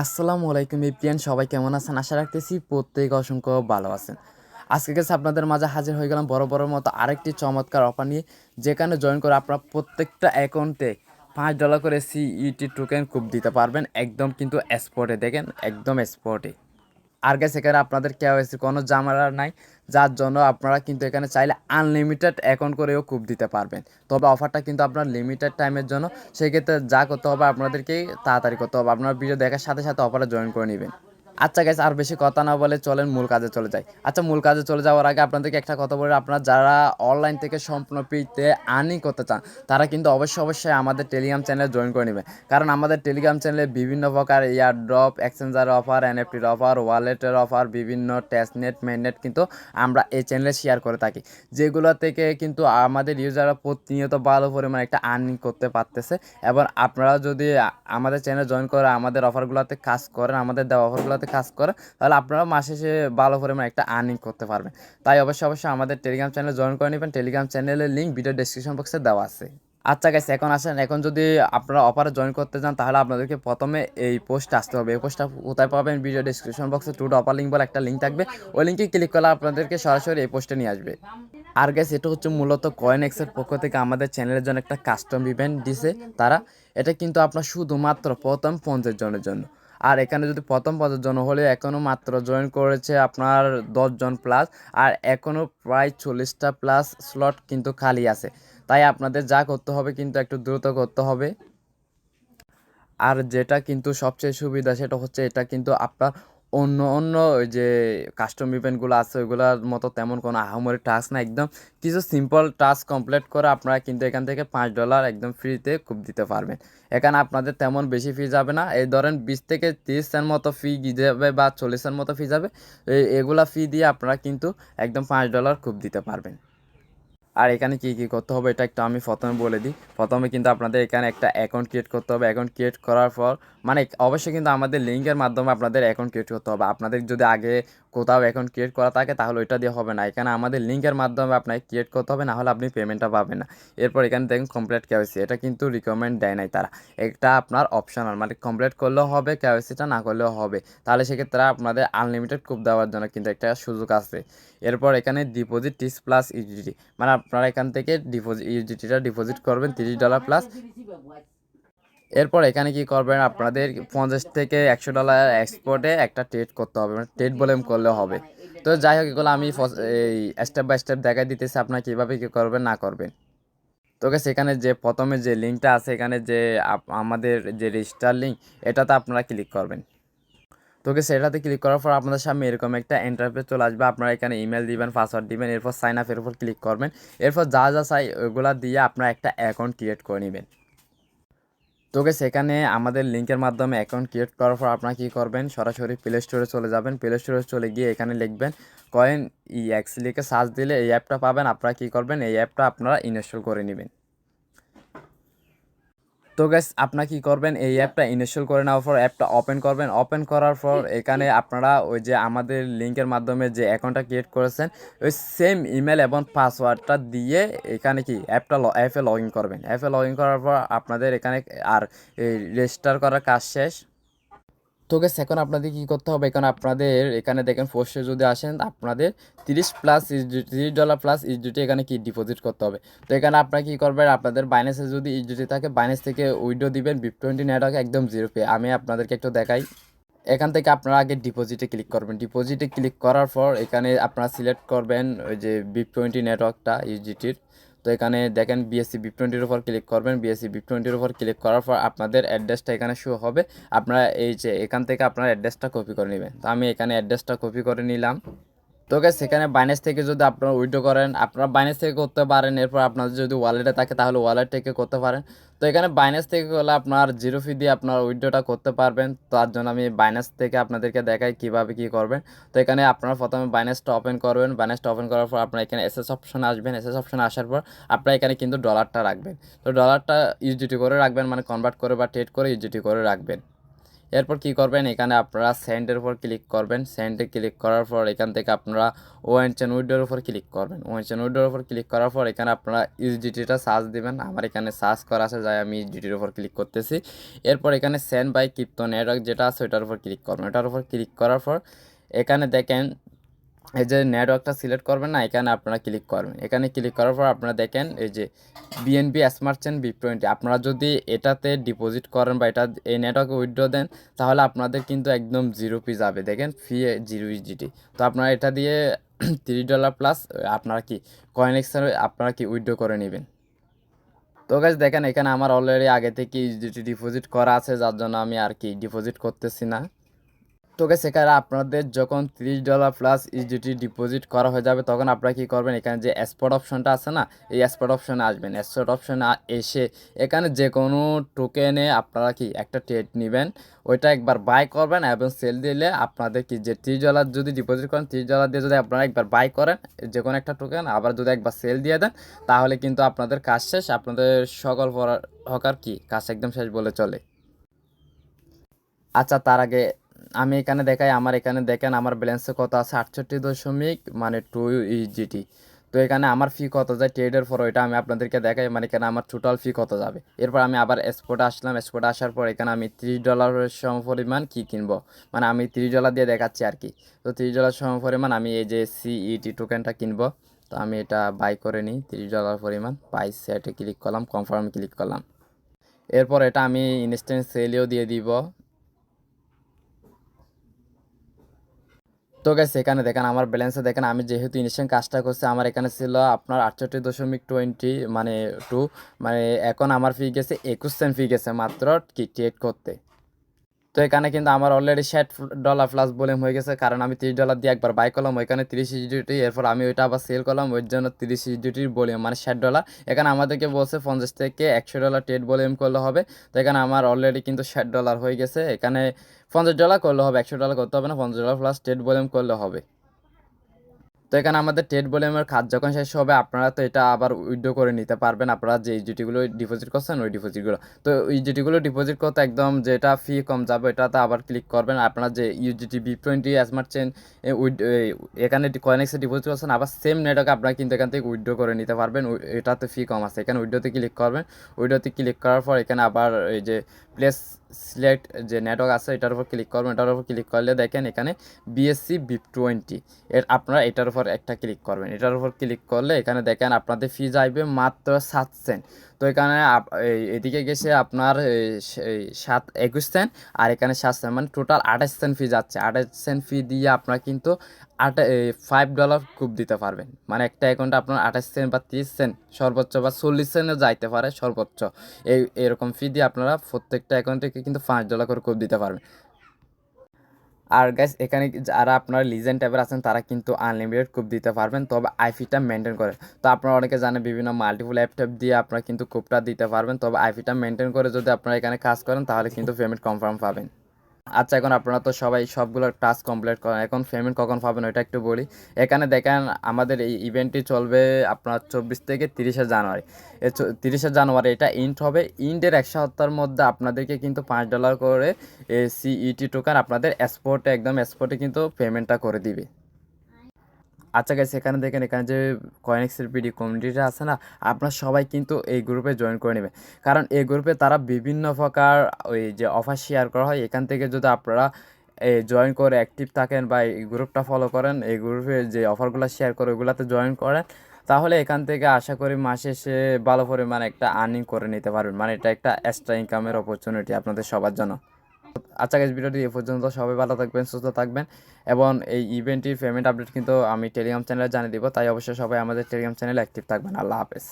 আসসালামু আলাইকুম এপিএন, সবাই কেমন আছেন? আশা রাখতেছি প্রত্যেক অসংখ্য ভালো আছেন। আজকে আপনাদের মাঝে হাজির হয়ে গেলাম বড় মতো আরেকটি চমৎকার অফার নিয়ে, যেখানে জয়েন করে আপনারা প্রত্যেকটা অ্যাকাউন্টে $5 করে সিইটি টোকেন খুব দিতে পারবেন, একদম কিন্তু স্পটে, দেখেন একদম স্পটে। আর গাইস এখানে আপনাদের কেওয়াইসি কোনো ঝামেলা নাই, যার জন্য আপনারা কিন্তু এখানে চাইলে আনলিমিটেড অ্যাকাউন্ট করেও কূপ দিতে পারবেন। তবে অফারটা কিন্তু আপনার লিমিটেড টাইমের জন্য, সেক্ষেত্রে যা করতে হবে আপনাদেরকে তাড়াতাড়ি করতে হবে, আপনার ভিডিও দেখার সাথে সাথে অফারে জয়েন করে নেবেন। আচ্ছা গাইস, আর বেশি কথা না বলে চলেন মূল কাজে চলে যাই। আচ্ছা, মূল কাজে চলে যাওয়ার আগে আপনাদেরকে একটা কথা বলে, আপনারা যারা অনলাইন থেকে সম্পূর্ণ ফ্রিতে আর্নিং করতে চান, তারা কিন্তু অবশ্যই আমাদের টেলিগ্রাম চ্যানেলে জয়েন করে নেবেন। কারণ আমাদের টেলিগ্রাম চ্যানেলে বিভিন্ন প্রকার এয়ার ড্রপ, এক্সচেঞ্জার অফার, এনএফটির অফার, ওয়ালেটের অফার, বিভিন্ন টেস্টনেট মেননেট কিন্তু আমরা এই চ্যানেলে শেয়ার করে থাকি, যেগুলো থেকে কিন্তু আমাদের ইউজাররা প্রতিনিয়ত ভালো পরিমাণে একটা আর্নিং করতে পারতেছে। এবং আপনারা যদি আমাদের চ্যানেলে জয়েন করে আমাদের অফারগুলোতে কাজ করেন, আমাদের দেওয়া অফারগুলোতে কাজ করেন, তাহলে আপনারা মাসে শেষে ভালো পরিমাণে একটা আর্নিং করতে পারবেন। তাই অবশ্যই আমাদের টেলিগ্রাম চ্যানেলে জয়েন করে নেবেন। টেলিগ্রাম চ্যানেলের লিঙ্ক ভিডিও ডেসক্রিপশন বক্সে দেওয়া আছে। আচ্ছা গাইস, এখন আসেন, এখন যদি আপনারা অফারে জয়েন করতে চান, তাহলে আপনাদেরকে প্রথমে এই পোস্টে আসতে হবে। এই পোস্টটা কোথায় পাবেন? ভিডিও ডেসক্রিপশন বক্সে টু অফার লিঙ্ক বলে একটা লিঙ্ক থাকবে, ওই লিঙ্কে ক্লিক করলে আপনাদেরকে সরাসরি এই পোস্টে নিয়ে আসবে। আর গাইস, এটা হচ্ছে মূলত কয়েন এক্সের পক্ষ থেকে আমাদের চ্যানেলের জন্য একটা কাস্টম ইভেন্ট দিছে তারা। এটা কিন্তু আপনার শুধুমাত্র প্রথম 50 জনের জন্য। আর এখানে যদি প্রথম 50 জন হলে এখনও মাত্র জয়েন করেছে আপনার 10 জন প্লাস, আর এখনও প্রায় 40টা প্লাস স্লট কিন্তু খালি আছে। তাই আপনাদের যা করতে হবে কিন্তু একটু দ্রুত করতে হবে। আর যেটা কিন্তু সবচেয়ে সুবিধা সেটা হচ্ছে, এটা কিন্তু আপনার অন্য ওই যে কাস্টম ইভেন্টগুলো আছে ওইগুলোর মতো তেমন কোনো আহামরি টাস্ক না, একদম কিছু সিম্পল টাস্ক কমপ্লিট করে আপনারা কিন্তু এখান থেকে $5 একদম ফ্রিতে খুব দিতে পারবেন। এখানে আপনাদের তেমন বেশি ফি যাবে না, এই ধরেন 20 থেকে 30 সেন্ট মতো ফি যাবে বা 40 সেন্ট মতো ফি যাবে। এগুলা ফি দিয়ে আপনারা কিন্তু একদম $5 খুব দিতে পারবেন। আর এখানে কি কি করতে হবে এটা একটু আমি প্রথমে বলে দিই। প্রথমে কিন্তু আপনাদের এখানে একটা অ্যাকাউন্ট ক্রিয়েট করতে হবে। অ্যাকাউন্ট ক্রিয়েট করার পর মানে অবশ্যই কিন্তু আমাদের লিঙ্কের মাধ্যমে আপনাদের অ্যাকাউন্ট ক্রিয়েট করতে হবে। আপনাদের যদি আগে কোথাও অ্যাকাউন্ট ক্রিয়েট করা থাকে তাহলে ওইটা দিয়ে হবে না, এখানে আমাদের লিঙ্কের মাধ্যমে আপনাকে ক্রিয়েট করতে হবে, না হলে আপনি পেমেন্টটা পাবেন না। এরপর এখানে দেখুন কমপ্লিট কেওয়াইসি, এটা কিন্তু রিকমেন্ড দেয় নাই তারা, এটা আপনার অপশনাল, মানে কমপ্লিট করলেও হবে, কেওয়াইসিটা না করলেও হবে। তাহলে সেক্ষেত্রে আপনাদের আনলিমিটেড কুপ দেওয়ার জন্য কিন্তু একটা সুযোগ আছে। এরপর এখানে ডিপোজিট টিস প্লাস ইউজিটি, মানে আপনারা এখান থেকে ইউজিটিটা ডিপোজিট করবেন $30 প্লাস। এরপর এখানে কি করবেন, আপনাদের 50 থেকে 100 ডলার এক্সপোর্টে একটা ট্রেড করতে হবে, মানে ট্রেড বলে করলে হবে। তো যাই হোক, এগুলো আমি এই স্টেপ বাই স্টেপ দেখাই দিতেছি আপনারা কীভাবে কী করবেন না করবেন। তোকে সেখানে যে প্রথমে যে লিঙ্কটা আছে, এখানে যে আমাদের যে রেজিস্টার লিঙ্ক, এটাতে আপনারা ক্লিক করবেন। তোকে সেটাতে ক্লিক করার পর আপনাদের সামনে এরকম একটা ইন্টারফেস চলে আসবে। আপনারা এখানে ইমেল দিবেন, পাসওয়ার্ড দিবেন, এরপর সাইন আপের উপর ক্লিক করবেন। এরপর যা যা চাই ওইগুলা দিয়ে আপনারা একটা অ্যাকাউন্ট ক্রিয়েট করে নেবেন। তোকে সেখানে আমাদের লিঙ্কের মাধ্যমে অ্যাকাউন্ট ক্রিয়েট করার পর আপনারা কী করবেন, সরাসরি প্লে স্টোরে চলে যাবেন। প্লে স্টোরে চলে গিয়ে এখানে লিখবেন কয়েন ইএক্স, লিখে সার্চ দিলে এই অ্যাপটা পাবেন। আপনারা কী করবেন, এই অ্যাপটা আপনারা ইনস্টল করে নেবেন। তো গাইস, আপনারা কী করবেন, এই অ্যাপটা ইনস্টল করে নেওয়ার পর অ্যাপটা ওপেন করবেন। ওপেন করার পর এখানে আপনারা ওই যে আমাদের লিঙ্কের মাধ্যমে যে অ্যাকাউন্টটা ক্রিয়েট করেছেন, ওই সেম ইমেল এবং পাসওয়ার্ডটা দিয়ে এখানে কি অ্যাপে লগ ইন করবেন। অ্যাপে লগ ইন করার পর আপনাদের এখানে আর এই রেজিস্টার করার কাজ শেষ। তো গেস, এখন আপনাদের কী করতে হবে, এখন আপনাদের এখানে দেখেন পোস্টে যদি আসেন, আপনাদের 30 প্লাস $30 প্লাস ইউজিটি এখানে কি ডিপোজিট করতে হবে। তো এখানে আপনারা কী করবেন, আপনাদের বাইন্যান্সে যদি ইউজিটি থাকে বাইন্যান্স থেকে উইড্রো দিবেন, BIP20 নেটওয়ার্কে একদম 0 পে। আমি আপনাদেরকে একটু দেখাই। এখান থেকে আপনারা আগে ডিপোজিটে ক্লিক করবেন। ডিপোজিটে ক্লিক করার পর এখানে আপনারা সিলেক্ট করবেন ওই যে BIP20 নেটওয়ার্কটা ইউজিটির। তো এখানে দেখেন বিএসসি BIP20-র উপর ক্লিক করবেন। বিএসসি BIP20-র উপর ক্লিক করার পর আপনাদের অ্যাড্রেসটা এখানে শো হবে। আপনারা এই যে এখান থেকে আপনার অ্যাড্রেসটা কপি করে নেবেন। তো আমি এখানে অ্যাড্রেসটা কপি করে নিলাম। তো গাইস, সেখানে বাইন্যান্স থেকে যদি আপনারা উইথড্র করেন, আপনারা বাইন্যান্স থেকে করতে পারেন। এরপর আপনাদের যদি ওয়ালেটে থাকে তাহলে ওয়ালেট থেকে করতে পারেন। তো এখানে বাইন্যান্স থেকে হলে আপনার 0 ফি দিয়ে আপনার উইথড্রটা করতে পারবেন। তার জন্য আমি বাইন্যান্স থেকে আপনাদেরকে দেখাই কিভাবে কি করবেন। তো এখানে আপনারা প্রথমে বাইন্যান্সটা ওপেন করবেন। বাইন্যান্সটা ওপেন করার পর আপনারা এখানে এসএস অপশনে আসবেন। এসএস অপশনে আসার পর আপনারা এখানে কিন্তু ডলারটা রাখবেন। তো ডলারটা ইউজিটি করে রাখবেন, মানে কনভার্ট করে বা ট্রেড করে ইউজিটি করে রাখবেন। এরপর কি করবেন, এখানে আপনারা সেন্ডের উপর ক্লিক করবেন। সেন্ডে ক্লিক করার পর এখান থেকে আপনারা ওয়েনচেন উইডোর উপর ক্লিক করবেন। ওয়েনচেন উইডোর উপর ক্লিক করার পর এখানে আপনারা ইউজিটিটা সার্চ দিবেন। আমার এখানে সার্চ করা আছে, যাই আমি ইউজিটির উপর ক্লিক করতেছি। এরপর এখানে সেন্ড বাই ক্রিপ্টো নেটওয়ার্ক যেটা আছে ওটার উপর ক্লিক করবেন। ওটার উপর ক্লিক করার পর এখানে দেখেন এই যে নেটওয়ার্কটা সিলেক্ট করবেন না, এখানে আপনারা ক্লিক করবেন। এখানে ক্লিক করার পর আপনারা দেখেন এই যে বিএনবি স্মার্ট চেন BIP20, আপনারা যদি এটাতে ডিপোজিট করেন বা এটা এই নেটওয়ার্কে উইথড্র দেন তাহলে আপনাদের কিন্তু একদম 0 ফি যাবে। দেখেন ফি 0 ইউজিটি। তো আপনারা এটা দিয়ে $30 প্লাস আপনারা কি কয়েনএক্সের আপনারা কি উইথড্র করে নেবেন। তো গাইস দেখেন এখানে আমার অলরেডি আগে থেকে ইউজিটি ডিপোজিট করা আছে, যার জন্য আমি আর কি ডিপোজিট করতেছি না। তো গাইস এখানে আপনাদের যখন $30 প্লাস ইউজিটি ডিপোজিট করা হয়ে যাবে তখন আপনারা কী করবেন, এখানে যে স্পট অপশনটা আছে না, এই স্পট অপশনে আসবেন। স্পট অপশনে এসে এখানে যে কোনো টোকেনে আপনারা কি একটা ট্রেড নেবেন, ওইটা একবার বাই করবেন এবং সেল দিলে আপনাদের কি যে $30 যদি ডিপোজিট করেন, $30 দিয়ে যদি আপনারা একবার বাই করেন যে কোনো একটা টোকেন, আবার যদি একবার সেল দিয়ে দেন তাহলে কিন্তু আপনাদের কাজ শেষ, আপনাদের সকল হকার কি কাজ একদম শেষ বলে চলে। আচ্ছা তার আগে আমি এখানে দেখাই, আমার এখানে দেখেন আমার ব্যালেন্সে কত আছে, 68.2 ইউজিটি। তো এখানে আমার ফি কত যায় ট্রেডের পর ওইটা আমি আপনাদেরকে দেখাই, মানে এখানে আমার টোটাল ফি কত যাবে। এরপর আমি আবার স্পটে আসলাম। স্পটে আসার পর এখানে আমি $30 সম পরিমাণ কি কিনবো, মানে আমি $30 দিয়ে দেখাচ্ছি আর কি। তো $30 সম পরিমাণ আমি এই যে সিইটি টোকেনটা কিনবো। তো আমি এটা বাই করে নিই $30 পরিমাণ, বাই সেটে ক্লিক করলাম, কনফার্মে ক্লিক করলাম। এরপর এটা আমি ইনস্ট্যান্ট সেলেও দিয়ে দিব। তো গাইস এখানে দেখেন আমার ব্যালেন্সে দেখেন আমি যেহেতু ইনিশিয়াল কাজটা করছি আমার এখানে ছিল আপনার 68.20 মানে 2, মানে এখন আমার ফি গেছে 21 সেন্ট ফি গেছে মাত্র কি ট্রেড করতে। তো এখানে কিন্তু আমার অলরেডি $60 প্লাস ভলিউম হয়ে গেছে, কারণ আমি $30 দিয়ে একবার বাই করলাম ওইখানে 30 ইউজিটি, এরপর আমি ওইটা আবার সেল করলাম ওই জন্য 30 ইউজিটির ভলিউম মানে $60। এখানে আমাদেরকে বলছে 50 থেকে $100 ট্রেড ভলিউম করলে হবে। তো এখানে আমার অলরেডি কিন্তু $60 হয়ে গেছে। এখানে $50 করলে হবে, $100 করতে হবে না, $50 প্লাস ট্রেড ভলিউম করলে হবে। তো এখানে আমাদের ট্রেড ভলিউমের কাজ যখন শেষ হবে আপনারা তো এটা আবার উইথড্র করে নিতে পারবেন, আপনারা যে ইউজিটিগুলো ডিপোজিট করছেন ওই ডিপোজিটগুলো। তো ইউজিটিগুলো ডিপোজিট করতে একদম যেটা ফি কম যাবে এটাতে আবার ক্লিক করবেন। আপনারা যে ইউজিটি BIP20 স্মার্ট চেন এখানে কয়েনএক্সে ডিপোজিট করছেন আবার সেম নেটওয়ার্কে আপনারা কিন্তু এখান থেকে উইথড্র করে নিতে পারবেন, এটাতে ফি কম আছে। এখানে উইথড্রোতে ক্লিক করবেন। উইথড্রোতে ক্লিক করার পর এখানে আবার এই যে প্লেস সিলেক্ট যে নেটওয়ার্ক আছে এটার উপর ক্লিক করবেন। এটার উপর ক্লিক করলে দেখেন এখানে BSC BIP20 আপনারা এটার উপর একটা ক্লিক করবেন। এটার উপর ক্লিক করলে এখানে দেখেন আপনাদের ফি যাইবে মাত্র 7 সেন্ট। তো এখানে এদিকে গেছে আপনার 21 সেন্ট আর এখানে 7 সেন্ট, মানে টোটাল 28 সেন্ট ফি যাচ্ছে। 28 সেন্ট ফি দিয়ে আপনারা কিন্তু $5 খুব দিতে পারবেন, মানে একটা অ্যাকাউন্টে আপনার 28 সেন্ট বা 30 সেন্ট সর্বোচ্চ বা 40 সেন্টও যাইতে পারে সর্বোচ্চ। এরকম ফি দিয়ে আপনারা প্রত্যেকটা অ্যাকাউন্টে কিন্তু $5 করে খুব দিতে পারবেন। আর গাইস এখানে যারা আপনারা লিজেন্ড ট্যাবের আছেন তারা কিন্তু আনলিমিটেড কুপ দিতে পারবেন, তবে আইপিটা মেনটেন করে। তো আপনারা অনেকে জানেন বিভিন্ন মাল্টিপল অ্যাপ ট্যাপ দিয়ে আপনারা কিন্তু কুপটা দিতে পারবেন, তবে আইপিটা মেনটেন করে যদি আপনারা এখানে কাজ করেন তাহলে কিন্তু পেমেন্ট কনফার্ম পাবেন। আচ্ছা এখন আপনারা তো সবাই সবগুলো টাস্ক কমপ্লিট করেন, এখন পেমেন্ট কখন পাবেন ওইটা একটু বলি। এখানে দেখেন আমাদের এই ইভেন্টটি চলবে আপনার 24 থেকে 30শে জানুয়ারি। 30শে জানুয়ারি এটা ইন্ট হবে। ইন্টের 1 সপ্তাহের মধ্যে আপনাদেরকে কিন্তু $5 করে সিইটি টোকেন আপনাদের স্পটে একদম স্পটে কিন্তু পেমেন্টটা করে দিবে। আচ্ছা গাইস এখানে দেখেন এখানে যে কয়েনএক্সের পিডি কমিউনিটিটা আছে না, আপনারা সবাই কিন্তু এই গ্রুপে জয়েন করে নেবেন, কারণ এই গ্রুপে তারা বিভিন্ন প্রকার ওই যে অফার শেয়ার করা হয়। এখান থেকে যদি আপনারা জয়েন করে অ্যাক্টিভ থাকেন বা এই গ্রুপটা ফলো করেন, এই গ্রুপে যে অফারগুলো শেয়ার করে ওগুলাতে জয়েন করেন, তাহলে এখান থেকে আশা করি মাসে সে ভালো পরিমাণ একটা আর্নিং করে নিতে পারবেন, মানে এটা একটা এক্সট্রা ইনকামের অপরচুনিটি আপনাদের সবার জন্য। আচ্ছা গাইস ভিডিওটি এ পর্যন্ত, সবাই ভালো থাকবেন, সুস্থ থাকবেন এবং এই ইভেন্টটির পেমেন্ট আপডেট কিন্তু আমি টেলিগ্রাম চ্যানেলে জানিয়ে দিব, তাই অবশ্যই সবাই আমাদের টেলিগ্রাম চ্যানেলে অ্যাক্টিভ থাকবেন। আল্লাহ হাফেজ।